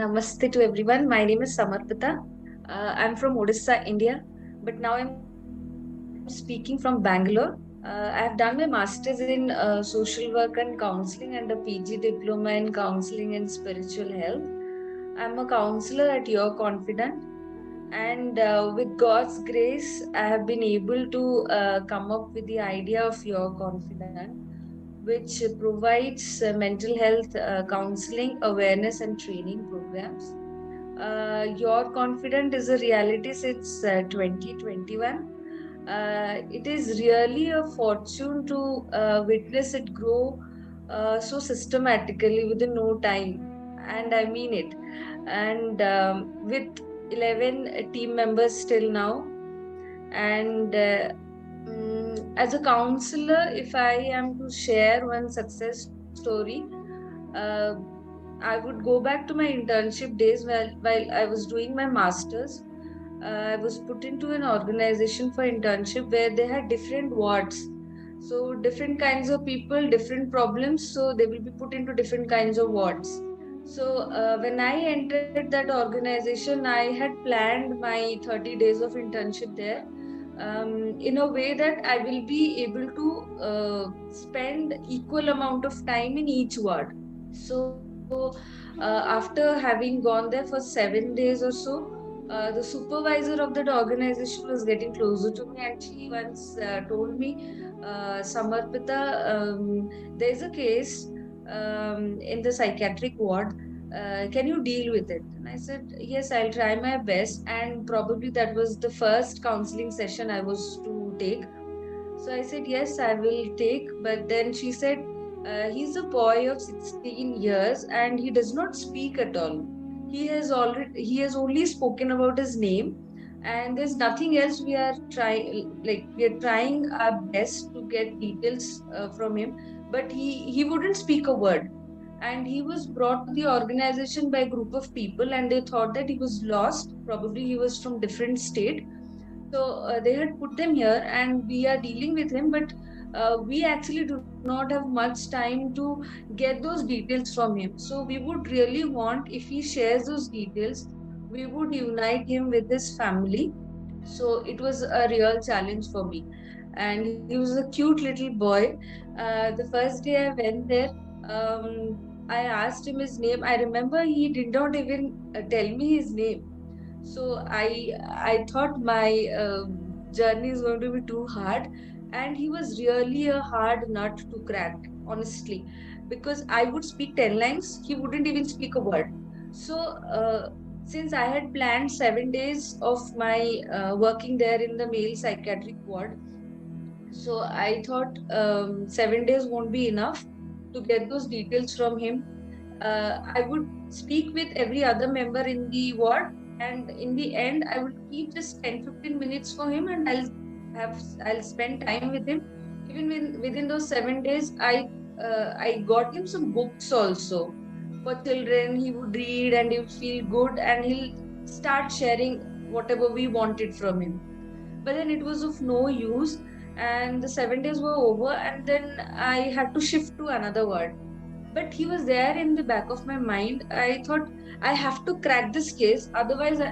Namaste to everyone. My name is Samarpita. I'm from Odisha, India, but now I'm speaking from Bangalore. I have done my master's in social work and counseling and a PG diploma in counseling and spiritual health. I'm a counselor at Your Confidant, and with God's grace, I have been able to come up with the idea of Your Confidant, which provides mental health counseling, awareness, and training programs. Your Confident is a reality since 2021. It is really a fortune to witness it grow so systematically within no time. And I mean it. And with 11 team members till now. And as a counselor, if I am to share one success story, uh, I would go back to my internship days while I was doing my master's. I was put into an organization for internship where they had different wards. So, different kinds of people, different problems. So, they will be put into different kinds of wards. So, when I entered that organization, I had planned my 30 days of internship there in a way that I will be able to spend equal amount of time in each ward. So, after having gone there for 7 days or so, the supervisor of that organization was getting closer to me, and she once told me, Samarpita, there's a case in the psychiatric ward. Can you deal with it? And I said, yes, I'll try my best. And probably that was the first counseling session I was to take. So I said, yes, I will take. But then she said, he's a boy of 16 years and he does not speak at all. He has only spoken about his name, and there's nothing else. We are trying our best to get details from him, but he wouldn't speak a word. And he was brought to the organization by a group of people, and they thought that he was lost. Probably he was from different state, so they had put them here, and we are dealing with him, but we actually do not have much time to get those details from him. So we would really want, if he shares those details, we would unite him with his family. So it was a real challenge for me. And he was a cute little boy. The first day I went there, I asked him his name. I remember he did not even tell me his name. So I thought my journey is going to be too hard, and he was really a hard nut to crack, honestly, because I would speak 10 lines, he wouldn't even speak a word. So since I had planned 7 days of my working there in the male psychiatric ward, so I thought 7 days won't be enough to get those details from him. I would speak with every other member in the ward, and in the end, I would keep just 10-15 minutes for him, and I'll spend time with him. Even within those 7 days, I got him some books also for children. He would read and he would feel good, and he'll start sharing whatever we wanted from him. But then it was of no use, and the 7 days were over, and then I had to shift to another ward. But he was there in the back of my mind. I thought I have to crack this case, otherwise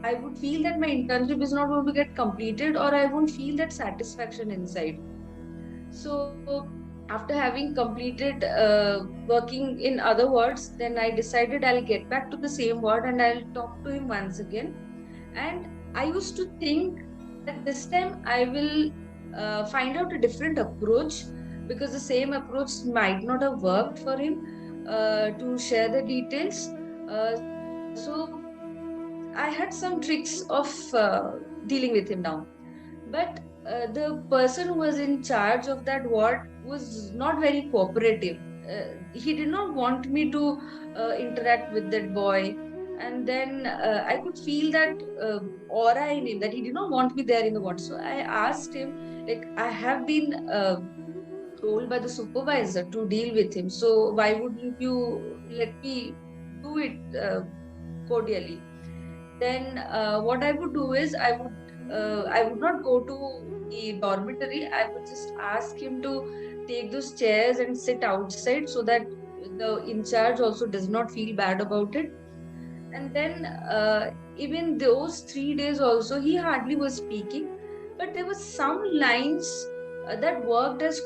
I would feel that my internship is not going to get completed, or I won't feel that satisfaction inside. So after having completed working in other wards, then I decided I'll get back to the same ward and I'll talk to him once again. And I used to think that this time I will find out a different approach, because the same approach might not have worked for him to share the details. So I had some tricks of dealing with him now. But the person who was in charge of that ward was not very cooperative. He did not want me to interact with that boy. And then I could feel that aura in him, that he did not want me there in the ward. So I asked him, like, I have been told by the supervisor to deal with him. So why wouldn't you let me do it cordially? Then what I would do is I would not go to the dormitory. I would just ask him to take those chairs and sit outside, so that the in charge also does not feel bad about it. And then even those 3 days also, he hardly was speaking, but there was some lines that worked as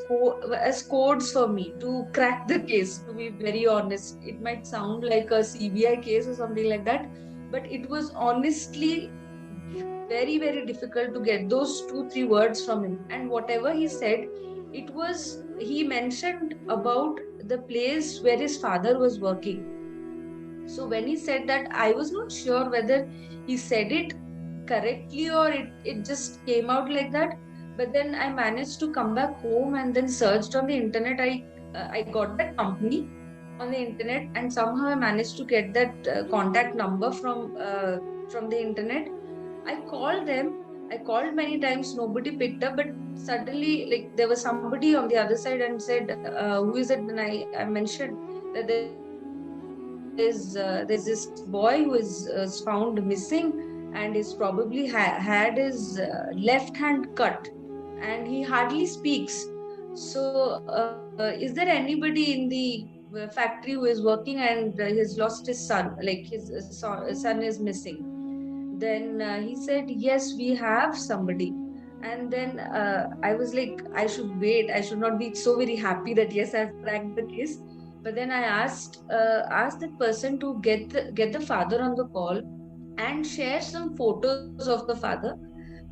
as codes for me to crack the case. To be very honest, it might sound like a CBI case or something like that, but it was honestly very very difficult to get those 2 3 words from him. And whatever he said, it was, he mentioned about the place where his father was working. So when he said that, I was not sure whether he said it correctly or it just came out like that. But then I managed to come back home and then searched on the internet. I got that company on the internet, and somehow I managed to get that contact number from the internet. I called them. I called many times. Nobody picked up. But suddenly, like, there was somebody on the other side and said, "Who is it?" Then I mentioned that there's this boy who is found missing, and is probably had his left hand cut, and he hardly speaks. So, is there anybody in the factory who is working and he's lost his son? Like, his son is missing. Then he said, yes, we have somebody. And then I was like, I should wait. I should not be so very happy that yes, I've cracked the case. But then I asked that person to get the father on the call and share some photos of the father.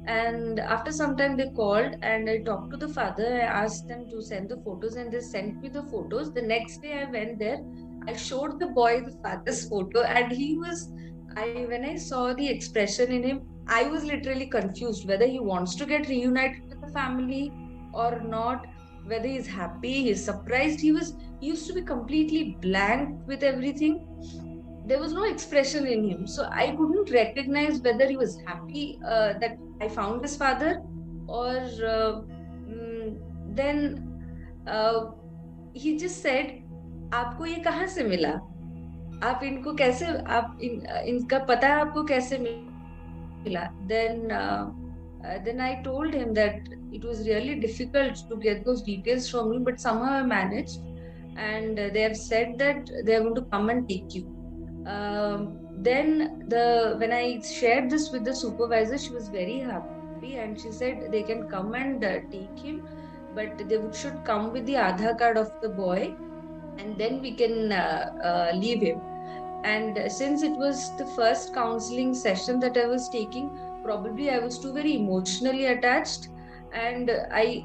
And after some time, they called and I talked to the father. I asked them to send the photos, and they sent me the photos. The next day, I went there. I showed the boy the father's photo, and he was. I when I saw the expression in him, I was literally confused whether he wants to get reunited with the family or not. Whether he's happy, he's surprised. He used to be completely blank with everything. There was no expression in him, so I couldn't recognize whether he was happy that I found his father, or mm, then uh, he just said, आपको ये कहाँ से मिला? आप इनको कैसे इनका पता है आपको कैसे मिला? Then I told him that it was really difficult to get those details from me, but somehow I managed. And they have said that they are going to come and take you. Then when I shared this with the supervisor, she was very happy, and she said they can come and take him, but should come with the Aadhaar card of the boy, and then we can leave him. And since it was the first counseling session that I was taking, probably I was too very emotionally attached, and I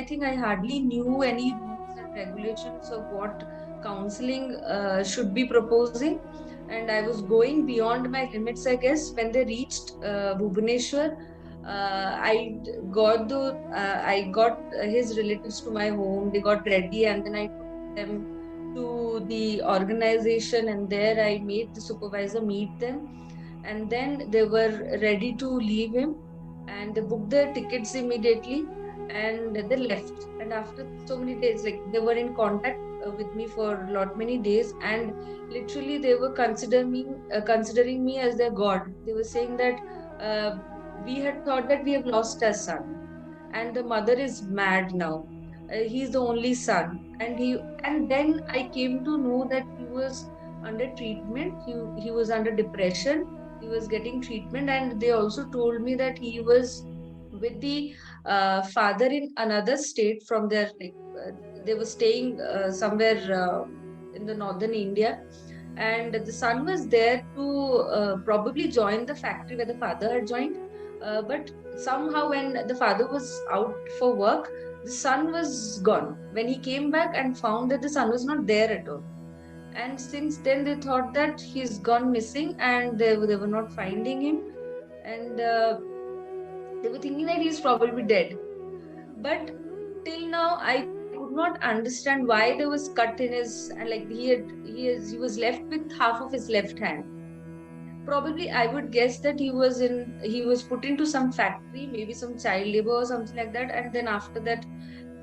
think I hardly knew any rules and regulations of what counseling should be proposing. And I was going beyond my limits, I guess. When they reached Bhubaneswar, I got his relatives to my home. They got ready, and then I took them to the organization, and there I made the supervisor meet them. And then they were ready to leave him, and they booked their tickets immediately, and they left. And after so many days, like, they were in contact with me for a lot many days, and literally they were considering me as their god. They were saying that uh, we had thought that we have lost our son, and the mother is mad now. He's the only son, and then I came to know that he was under treatment. He was under depression. He was getting treatment, and they also told me that he was with the father in another state from their, like, they were staying somewhere in the northern India, and the son was there to probably join the factory where the father had joined. But somehow, when the father was out for work, the son was gone. When he came back and found that the son was not there at all. And since then, they thought that he's gone missing, and they were not finding him. And they were thinking that he's probably dead. But till now, I could not understand why there was cut in his, and like, he was left with half of his left hand. Probably I would guess that he was put into some factory, maybe some child labor or something like that. And then after that,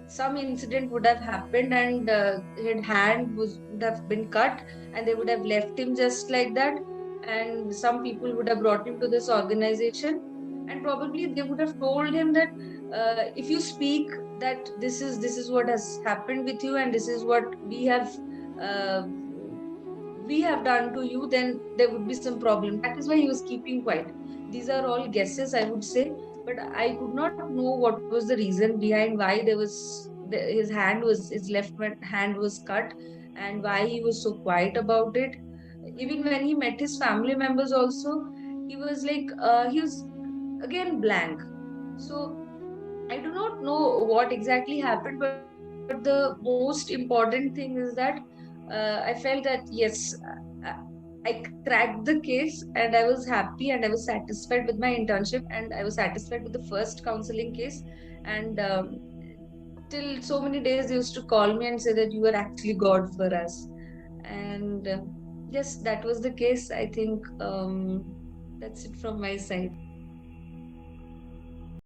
some incident would have happened, and his hand would have been cut, and they would have left him just like that. And some people would have brought him to this organization, and probably they would have told him that if you speak that this is what has happened with you, and this is what uh, we have done to you, then there would be some problem. That is why he was keeping quiet. These are all guesses, I would say, but I could not know what was the reason behind why there was his left hand was cut, and why he was so quiet about it. Even when he met his family members, also, he was again blank. So I do not know what exactly happened, but the most important thing is that I felt that yes, uh, I cracked the case, and I was happy and I was satisfied with my internship, and I was satisfied with the first counseling case. And till so many days, they used to call me and say that you were actually God for us. And yes, that was the case. I think that's it from my side.